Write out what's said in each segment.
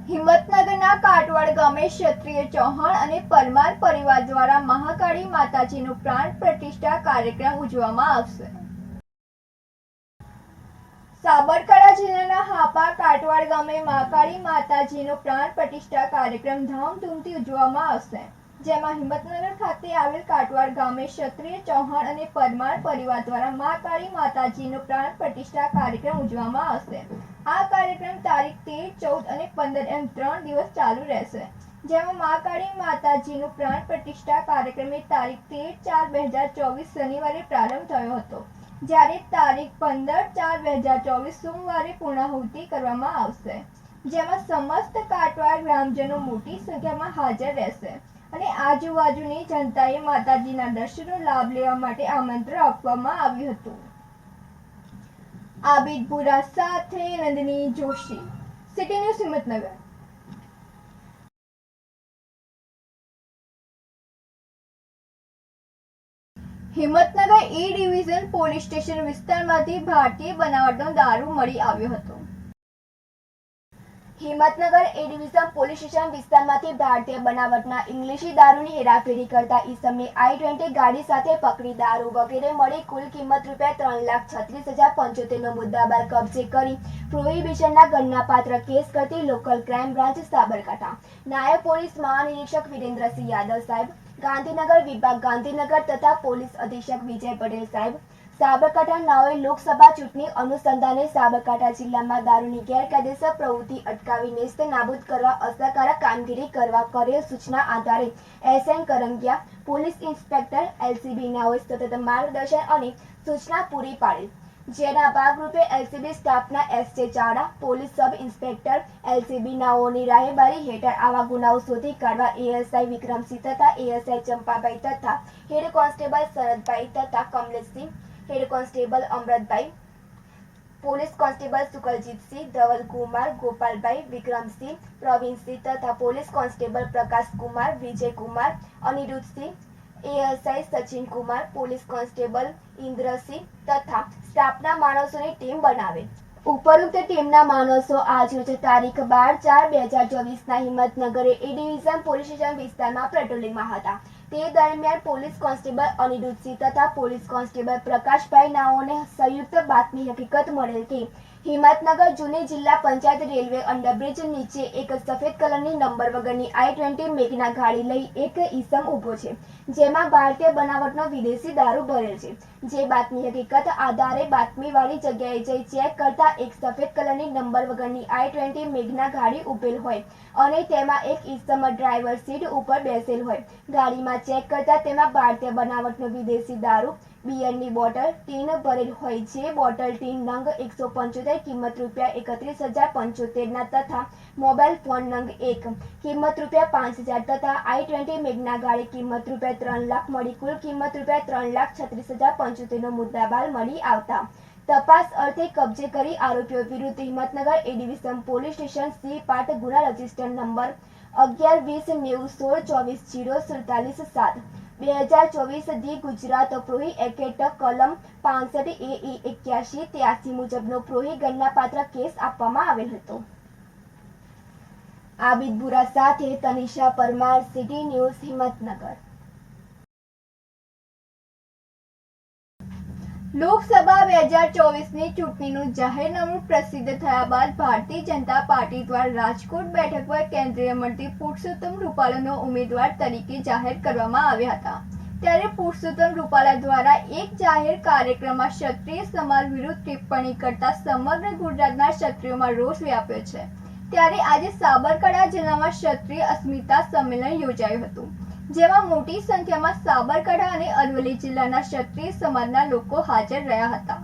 હિંમતનગરના કાટવાડ ગામે ક્ષત્રિય ચૌહાણ અને પરમાર પરિવાર દ્વારા મહાકાળી માતાજીનો પ્રાણ પ્રતિષ્ઠા કાર્યક્રમ ઉજવવામાં આવશે। સાબરકાંઠા જિલ્લાના હાપા કાટવાડ ગામે મહાકાળી માતાજીનો પ્રાણ પ્રતિષ્ઠા કાર્યક્રમ ધામધૂમથી ઉજવવામાં આવશે, જેમાં હિંમતનગર ખાતે આવેલ કાટવાડ ગામે ક્ષત્રિય ચૌહાણ અને પરમાર પરિવાર દ્વારા મહાકાળી માતાજીનો પ્રાણ પ્રતિષ્ઠા કાર્યક્રમ ઉજવવામાં આવશે। આ કાર્યક્રમ તારીખ 13, 14 અને 15 એમ 3 દિવસ ચાલુ રહેશે, જેમાં મહાકાળી માતાજીનો પ્રાણ પ્રતિષ્ઠા કાર્યક્રમ તારીખ 13/4/2024 શનિવારે પ્રારંભ થયો હતો, જ્યારે તારીખ 15/4/2024 સોમવારે પૂર્ણાહુતિ કરવામાં આવશે, જેમાં સમસ્ત કાટવાડ ગ્રામજનો મોટી સંખ્યામાં હાજર રહેશે અને આજુબાજુની જનતાએ માતાજીના દર્શનનો લાભ લેવા માટે આમંત્રણ આપવામાં આવ્યું હતું। આબિદ પુરા સાથે Nandini Joshi, city news Himmatnagar. Himmatnagar A division police station વિસ્તારમાંથી ભારતીય બનાવટનો દારૂ મળી આવ્યો હતો। Himmatnagar A division police station વિસ્તારમાંથી ભારતીય બનાવટના ઇંગ્લિશી દારૂની હેરાફેરી કરતા ઈસમને I-20 ગાડી સાથે પકડી દારૂ વગેરે મળી કુલ કિંમત ₹3,36,075નો મુદ્દામાલ કબજે કરી પ્રોહિબિશનના ગણનાપાત્ર કેસ કરતી લોકલ ક્રાઇમ બ્રાન્ચ સાબરકાંઠા નાયબ પોલીસ મહાનિરીક્ષક વિરેન્દ્રસિંહ યાદવ સાહેબ, ગાંધીનગર વિભાગ ગાંધીનગર તથા પોલીસ અધિક્ષક વિજય પટેલ સાહેબ, સાબરકાંઠા નાઓએ લોકસભા ચૂંટણી અનુસંધાને સાબરકાંઠા જિલ્લામાં દારૂની ગેરકાયદેસર પ્રવૃત્તિ અટકાવી નેસ્ત નાબૂદ કરવા અસરકારક કામગીરી કરવા કરેલ સૂચના આધારે SN Karangiya, police inspector LCB નાઓએ સતત માર્ગદર્શન અને સૂચના પૂરી પાડેલ, જેના ભાગરૂપે LCB સ્ટાફના SJ Chada, police sub inspector LCB નાઓની રાહેબારી હેઠળ આવા ગુનાઓ શોધી કાઢવા ASI વિક્રમસિંહ તથા ASI ચંપાભાઈ તથા હેડ કોન્સ્ટેબલ શરદભાઈ તથા Kamleshsinh, head constable Amrutbhai, police constable Sukaljitsinh, Dhavalkumar, Gopalbhai, Vikramsinh, Pravinsinh તથા police constable Prakashkumar, Vijaykumar, Aniruddhsinh, ASI Sachinkumar, police constable Indrasinh તથા સ્ટાફના માણસોની ટીમ બનાવેલ। ઉપરોક્ત ટીમના માણસો આજરોજ તારીખ 12/4/2024ના Himmatnagar A division police station વિસ્તારમાં પેટ્રોલિંગમાં હતા। તે દરમિયાન પોલીસ કોન્સ્ટેબલ અનિરુદ્ધસિંહ તથા પોલીસ કોન્સ્ટેબલ પ્રકાશભાઈ નાઓને સંયુક્ત બાતમી હકીકત મળેલ કે હિંમતનગર જૂની જિલ્લા પંચાયત રેલવે અંડરબ્રિજ નીચે એક સફેદ કલરની નંબર વગરની I-20 મેઘના ગાડી લઈ એક ઈસમ ઊભો છે, જેમાં ભારતીય બનાવટનો વિદેશી દારૂ ભરેલ છે। જે બાતમી હકીકત આધારે બાતમીવાળી જગ્યાએ જઈ ચેક કરતા એક સફેદ કલરની નંબર વગરની I-20 મેઘના ગાડી ઉભેલ હોય અને તેમાં એક ઈસમ ડ્રાઈવર સીટ ઉપર બેસેલ હોય। ગાડીમાં ચેક કરતા તેમાં ભારતીય બનાવટનો વિદેશી દારૂ બિયરની બોટલ ટીન ભરેલ હોય, જે બોટલ ટીન નંગ 175 કિંમત ₹31,075ના તથા મોબાઈલ ફોન નંગ 1 કિંમત ₹5,000 તથા I-20 મેઘના ગાડી કિંમત ₹3 લાખ મળી કુલ કિંમત ₹3,36,075નો મુદ્દામાલ મળી આવતા તપાસ અર્થે કબજે કરી આરોપીઓ વિરુદ્ધ Himmatnagar A division police station C part ગુના register number 11-20-90-24-047 2024 the Gujarat prohi act કલમ 65 AE 81-83 મુજબનો પ્રોહી ગણનાપાત્ર કેસ આપવામાં આવેલ હતો। આબિદ પુરા સાથે તનિષા પરમાર, સિટી ન્યૂઝ હિંમતનગર। લોકસભા 2024ની ચૂંટણીનું જાહેરનામું પ્રસિદ્ધ થયા બાદ ભારતીય જનતા પાર્ટી દ્વારા રાજકોટ બેઠક પર કેન્દ્રીય મંત્રી પુરુષોત્તમ રૂપાલાનો ઉમેદવાર તરીકે જાહેર કરવામાં આવ્યા હતા, ત્યારે પુરુષોત્તમ રૂપાલા દ્વારા એક જાહેર કાર્યક્રમમાં ક્ષત્રિય સમાજ વિરુદ્ધ ટિપ્પણી કરતા સમગ્ર ગુજરાતના ક્ષત્રિયોમાં રોષ વ્યાપ્યો છે। ત્યારે આજે સાબરકાંઠા જિલ્લામાં ક્ષત્રિય અસ્મિતા સંમેલન યોજાયું હતું, જેમાં મોટી સંખ્યામાં સાબરકાંઠા અને અરવલ્લી જિલ્લાના ક્ષત્રિય સમાજના લોકો હાજર રહ્યા હતા।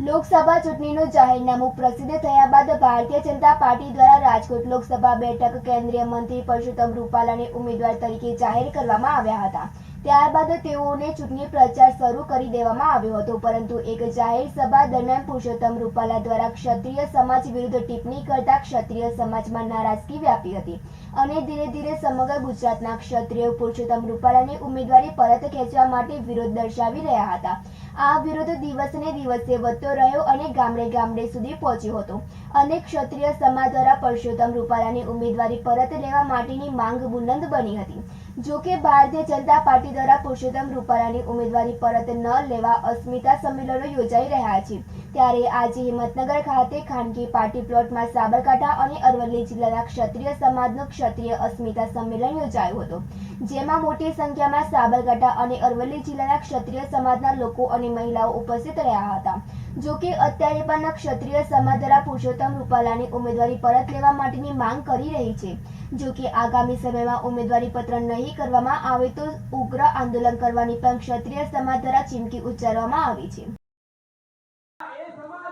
લોકસભા ચૂંટણીનું જાહેરનામું પ્રસિદ્ધ થયા બાદ ભારતીય જનતા પાર્ટી દ્વારા રાજકોટ લોકસભા બેઠક કેન્દ્રીય મંત્રી પુરુષોત્તમ રૂપાલાને ઉમેદવાર તરીકે જાહેર કરવામાં આવ્યા હતા। ત્યારબાદ તેઓને ચૂંટણી પ્રચાર શરૂ કરી દેવામાં આવ્યો હતો, પરંતુ એક જાહેર સભા દરમિયાન પુરુષોત્તમ રૂપાલા દ્વારા ક્ષત્રિય સમાજ વિરુદ્ધ ટિપ્પણી કરતા ક્ષત્રિય સમાજમાં નારાજગી વ્યાપી હતી અને ધીરે ધીરે સમગ્ર ગુજરાતના ક્ષત્રિયો પુરુષોત્તમ રૂપાલાની ઉમેદવારી પરત ખેંચવા માટે વિરોધ દર્શાવી રહ્યા હતા। આ વિરોધ દિવસને દિવસે વધતો રહ્યો અને ગામડે ગામડે સુધી પહોંચ્યો હતો અને ક્ષત્રિય સમાજ દ્વારા પરસોત્તમ રૂપાલાની ઉમેદવારી પરત લેવા માટેની માંગ બુલંદ બની હતી. જો કે ભારતીય જનતા પાર્ટી દ્વારા પરસોત્તમ રૂપાલાની ઉમેદવારી પરત ન લેવા અસ્મિતા સંમેલનો યોજાઈ રહ્યા છે. ત્યારે આજે હિંમતનગર ખાતે ખાનગી પાર્ટી પ્લોટમાં સાબરકાંઠા અને અરવલ્લી જિલ્લાના ક્ષત્રિય સમાજનું ક્ષત્રિય અસ્મિતા સંમેલન યોજાયું હતું. જેમાં મોટી સંખ્યામાં સાબરકાંઠા અને અરવલ્લી જિલ્લાના ક્ષત્રિય સમાજના લોકો અને મહિલાઓ ઉપસ્થિત રહ્યા હતા. જો કે અત્યારે પણ ક્ષત્રિય સમાજ દ્વારા પુરુષોત્તમ રૂપાલાની ઉમેદવારી પરત લેવા માટેની માંગ કરી રહી છે. જો કે આગામી સમયમાં ઉમેદવારી પત્ર નહીં કરવામાં આવે તો ઉગ્ર આંદોલન કરવાની પણ ક્ષત્રિય સમાજ દ્વારા ચીમકી ઉચ્ચારવામાં આવી છે.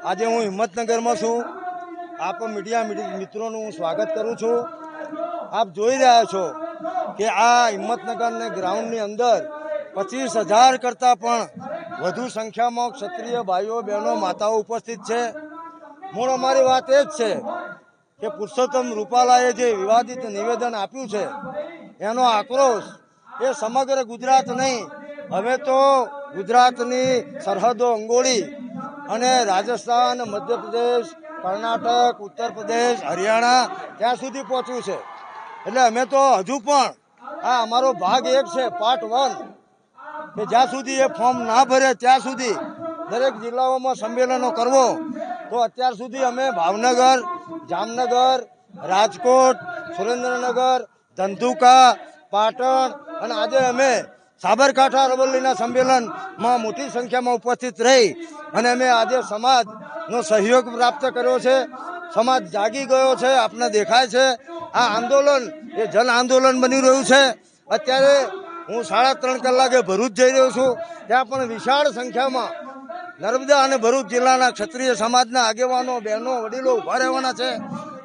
આજે હું હિંમતનગરમાં છું. આપ મીડિયા મિત્રોનું હું સ્વાગત કરું છું. આપ જોઈ રહ્યા છો કે આ હિંમતનગરને ગ્રાઉન્ડની અંદર 25,000 કરતાં પણ વધુ સંખ્યામાં ક્ષત્રિય ભાઈઓ બહેનો માતાઓ ઉપસ્થિત છે. મૂળ અમારી વાત એ જ છે કે પુરુષોત્તમ રૂપાલાએ જે વિવાદિત નિવેદન આપ્યું છે એનો આક્રોશ એ સમગ્ર ગુજરાત નહીં, હવે તો ગુજરાતની સરહદો અંગોળી અને રાજસ્થાન, મધ્યપ્રદેશ, કર્ણાટક, ઉત્તર પ્રદેશ, હરિયાણા ત્યાં સુધી પહોંચ્યું છે. એટલે અમે તો હજુ પણ આ અમારો ભાગ 1 છે, પાર્ટ 1, કે જ્યાં સુધી એ ફોર્મ ના ભરે ત્યાં સુધી દરેક જિલ્લાઓમાં સંમેલનો કરવો. તો અત્યાર સુધી અમે ભાવનગર, જામનગર, રાજકોટ, સુરેન્દ્રનગર, ધંધુકા, પાટણ અને આજે અમે સાબરકાંઠા અરવલ્લીના સંમેલનમાં મોટી સંખ્યામાં ઉપસ્થિત રહી અને અમે આજે સમાજનો સહયોગ પ્રાપ્ત કર્યો છે. સમાજ જાગી ગયો છે, આપને દેખાય છે. આ આંદોલન એ જન આંદોલન બની રહ્યું છે. અત્યારે હું 3.5 કલાકે ભરૂચ જઈ રહ્યો છું. ત્યાં પણ વિશાળ સંખ્યામાં નર્મદા અને ભરૂચ જિલ્લાના ક્ષત્રિય સમાજના આગેવાનો, બહેનો, વડીલો ઉભા રહેવાના છે.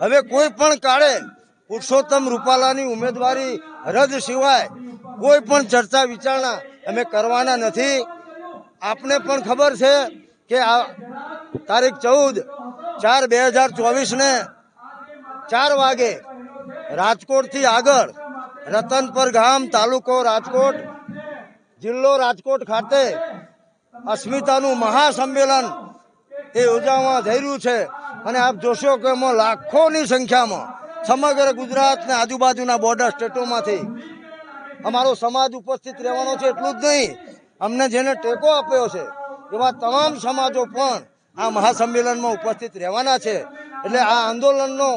હવે કોઈ પણ કાળે પુરુષોત્તમ રૂપાલાની ઉમેદવારી રદ સિવાય કોઈ પણ ચર્ચા વિચારણા અમે કરવાના નથી. આપને પણ ખબર છે કે આ તારીખ 14/4/2024ને 4 વાગે રાજકોટથી આગળ રતનપર ગામ, તાલુકો રાજકોટ, જિલ્લો રાજકોટ ખાતે અસ્મિતાનું મહાસંમેલન એ યોજાવા જઈ રહ્યું છે. અને આપ જોશો કે એમાં લાખોની સંખ્યામાં સમગ્ર ગુજરાતના આજુબાજુના બોર્ડર સ્ટેટોમાંથી અમારો સમાજ ઉપસ્થિત રહેવાનો છે. એટલું જ નહીં, અમને જેને ટેકો આપ્યો છે એવા તમામ સમાજો પણ આ મહાસંમેલનમાં ઉપસ્થિત રહેવાના છે. એટલે આ આંદોલનનો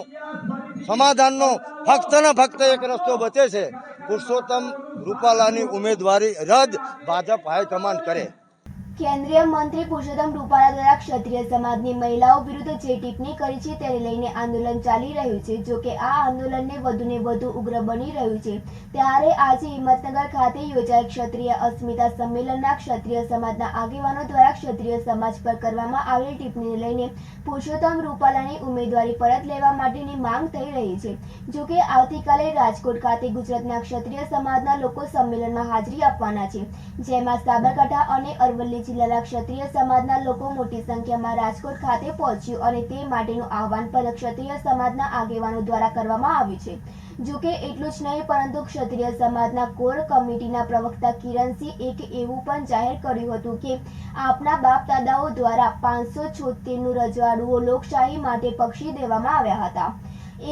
સમાધાનનો ફક્ત ને ફક્ત એક રસ્તો બચે છે, પુરુષોત્તમ રૂપાલાની ઉમેદવારી રદ ભાજપ હાઈકમાન્ડ કરે. કેન્દ્રીય મંત્રી પુરુષોત્તમ રૂપાલા દ્વારા ક્ષત્રિય સમાજની મહિલાઓ વિરુદ્ધ જે ટિપ્પણી કરી છે તેને લઈને આંદોલન ચાલી રહ્યું છે. જો કે આ આંદોલનને વધુને વધુ ઉગ્ર બની રહ્યું છે. ત્યારે આજે હિંમતનગર ખાતે યોજાયેલ ક્ષત્રિય અસ્મિતા સંમેલનના ક્ષત્રિય સમાજના આગેવાનો દ્વારા ક્ષત્રિય સમાજ પર કરવામાં આવેલી ટિપ્પણીને લઈને પુરુષોત્તમ રૂપાલાની ઉમેદવારી પરત લેવા માટેની માંગ થઈ રહી છે. જો કે આવતીકાલે રાજકોટ ખાતે ગુજરાતના ક્ષત્રિય સમાજના લોકો સંમેલનમાં હાજરી આપવાના છે, જેમાં સાબરકાંઠા અને અરવલ્લી જિલ્લાના ક્ષત્રિય સમાજના લોકો મોટી સંખ્યામાં રાજકોટ ખાતે પહોંચ્યું અને તે માટેનું આહવાન પણ ક્ષત્રિય સમાજના આગેવાનો દ્વારા કરવામાં આવ્યું છે. જો કે એટલું જ નહીં પરંતુ ક્ષત્રિય સમાજના કોર કમિટીના પ્રવક્તા કિરણસિંહ એક એવું પણ જાહેર કર્યું હતું કે આપના બાપ દાદાઓ દ્વારા 576નું રજવાડુઓ લોકશાહી માટે પક્ષી દેવામાં આવ્યા હતા.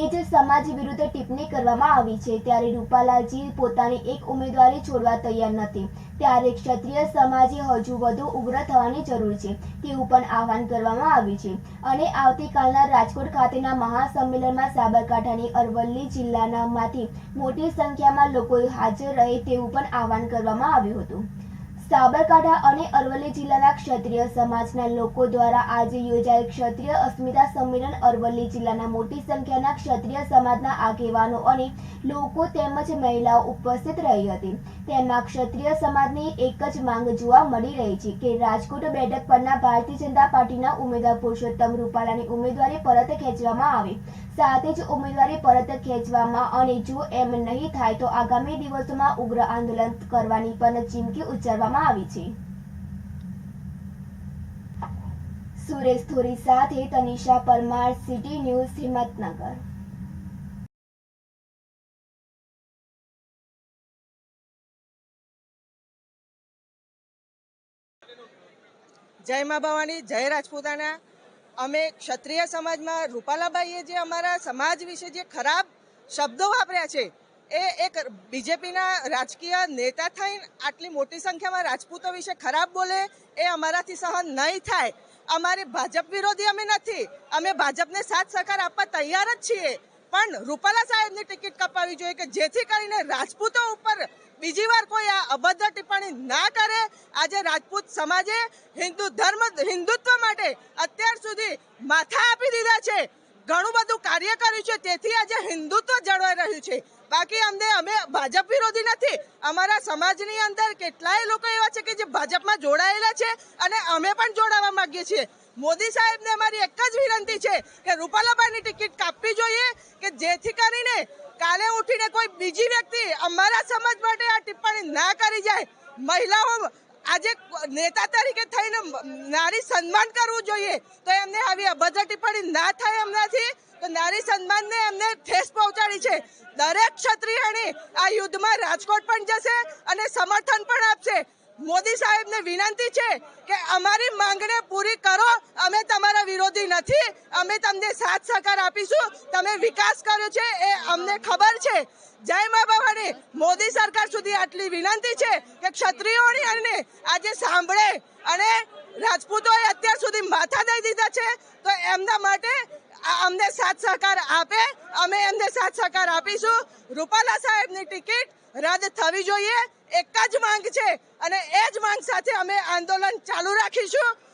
એ જ સમાજ વિરુદ્ધ ટિપ્પણી કરવામાં આવી છે. ત્યારે રૂપાલાજી પોતાની એક ઉમેદવારી છોડવા તૈયાર નથી. ત્યારે ક્ષત્રિય સમાજે હજુ વધુ ઉગ્ર થવાની જરૂર છે તેવું પણ આહવાન કરવામાં આવ્યું છે. અને આવતીકાલના રાજકોટ ખાતેના મહાસંમેલનમાં સાબરકાંઠાની અરવલ્લી જિલ્લાનામાંથી મોટી સંખ્યામાં લોકો હાજર રહે તેવું પણ આહવાન કરવામાં આવ્યું હતું. સાબરકાંઠા અને અરવલ્લી જિલ્લાના ક્ષત્રિય સમાજના લોકો દ્વારા આજે યોજાયેલ ક્ષત્રિય અસ્મિતા સંમેલન અરવલ્લી જિલ્લાના મોટી સંખ્યાના ક્ષત્રિય સમાજના આગેવાનો અને લોકો તેમજ મહિલાઓ ઉપસ્થિત રહી હતી. તેમાં ક્ષત્રિય સમાજની એક જ માંગ જોવા મળી રહી છે કે રાજકોટ બેઠક પરના ભારતીય જનતા પાર્ટીના ઉમેદવાર પુરુષોત્તમ રૂપાલાની ઉમેદવારી પરત ખેંચવામાં આવે. સાથે જ ઉમેદવારી પરત ખેંચવામાં અને જો એમ નહીં થાય તો આગામી દિવસોમાં ઉગ્ર આંદોલન કરવાની પણ ચીમકી ઉચ્ચારવામાં આવી છે. સુરેશ થોરી સાથે તનિષા પરમાર, સિટી ન્યૂઝ, હિંમતનગર. જય મા ભવાની, જય રાજપૂતાના. અમે ક્ષત્રિય સમાજમાં રૂપાલાબાઈએ જે અમારા સમાજ વિશે જે ખરાબ શબ્દો વાપર્યા છે, એ એક બીજેપીના રાજકીય નેતા થઈને આટલી મોટી સંખ્યામાં રાજપૂતો વિશે ખરાબ બોલે એ અમારાથી સહન નહીં થાય. અમારી ભાજપ વિરોધી અમે નથી, અમે ભાજપને સાથ સહકાર આપવા તૈયાર જ છીએ, પણ રૂપાલા સાહેબની ટિકિટ કપાવવી જોઈએ કે જેથી કરીને રાજપૂતો ઉપર બીજી વાર કોઈ આ અભદ્ર ટિપ્પણી ના કરે. આજે રાજપૂત સમાજે હિન્દુત્વ માટે અત્યાર સુધી માથા આપી દીધા છે, ઘણું બધું કાર્ય કર્યું છે, તેથી આજે હિન્દુત્વ જળવાઈ રહ્યું છે. બાકી અમે ભાજપ વિરોધી નથી. અમારા સમાજની અંદર કેટલાય લોકો એવા છે કે જે ભાજપમાં જોડાયેલા છે અને અમે પણ જોડાવા માંગીએ છીએ. મોદી સાહેબને અમારી એક જ વિનંતી છે કે રૂપાલાબાઈની ટિકિટ કાપવી જોઈએ કે જેથી કરીને કાલે ઉઠીને કોઈ બીજી વ્યક્તિ અમારા સમાજ માટે આ ટિપ્પણી ના કરી જાય. મહિલાઓ આજે નેતા તરીકે થઈને નારી સન્માન કરવું જોઈએ, તો એમને આવી અભદ્ર ટિપ્પણી ના થાય એમનાથી. તો નારી સન્માનને એમને ઠેસ પહોંચાડી છે. દરેક ક્ષત્રિયણી આ યુદ્ધમાં રાજકોટ પણ જશે અને સમર્થન પણ આપશે. મોદી સાહેબને વિનંતી છે કે અમારી માંગને પૂરી કરો. અમે તમારા વિરોધી નથી, અમે તમને સાથ સહકાર આપીશું. તમે વિકાસ કર્યો છે એ અમને ખબર છે. જય મા ભવાની. મોદી સરકાર સુધી આટલી વિનંતી છે કે ક્ષત્રિયોની અને આજે સાંભળે અને રાજપૂતોએ અત્યાર સુધી માથા દઈ દીધા છે, તો એમના માટે અમને સાથ સહકાર આપે. અમે એમને સાથ સહકાર આપીશું. રૂપાલા સાહેબની ટિકિટ રદ થવી જોઈએ, એક જ માંગ છે અને એ જ માંગ સાથે અમે આંદોલન ચાલુ રાખીશું.